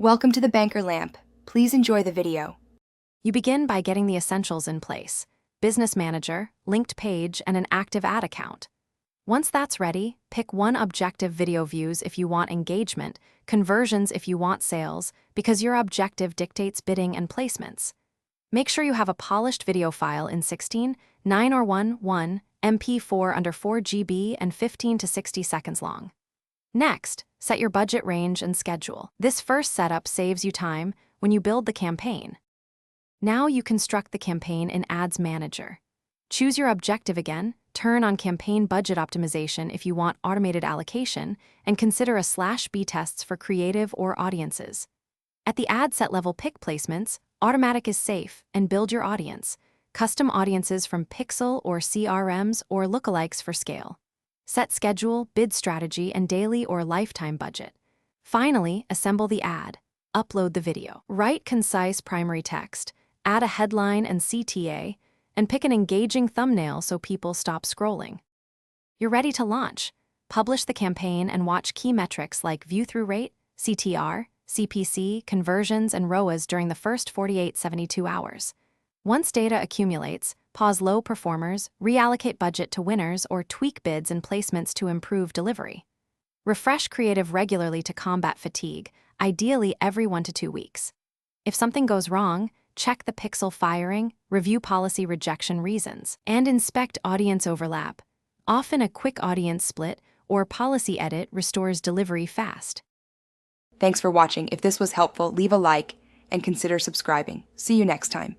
Welcome to the Banker Lamp. Please enjoy the video. You begin by getting the essentials in place: business manager, linked page, and an active ad account. Once that's ready, pick one objective: video views if you want engagement, conversions if you want sales, because your objective dictates bidding and placements. Make sure you have a polished video file in 16, 9 or 1, MP4 under 4 GB and 15 to 60 seconds long. Next, set your budget range and schedule. This first setup saves you time when you build the campaign. Now you construct the campaign in Ads Manager. Choose your objective again, turn on campaign budget optimization if you want automated allocation, and consider a /B tests for creative or audiences. At the ad set level, pick placements, automatic is safe, and build your audience. Custom audiences from Pixel or CRMs or lookalikes for scale. Set schedule, bid strategy, and daily or lifetime budget. Finally, assemble the ad. Upload the video. Write concise primary text, add a headline and CTA, and pick an engaging thumbnail so people stop scrolling. You're ready to launch. Publish the campaign and watch key metrics like view-through rate, CTR, CPC, conversions, and ROAS during the first 48-72 hours. Once data accumulates, pause low performers, reallocate budget to winners, or tweak bids and placements to improve delivery. Refresh creative regularly to combat fatigue, ideally every 1 to 2 weeks. If something goes wrong, check the pixel firing, review policy rejection reasons, and inspect audience overlap. Often a quick audience split or policy edit restores delivery fast. Thanks for watching. If this was helpful, leave a like and consider subscribing. See you next time.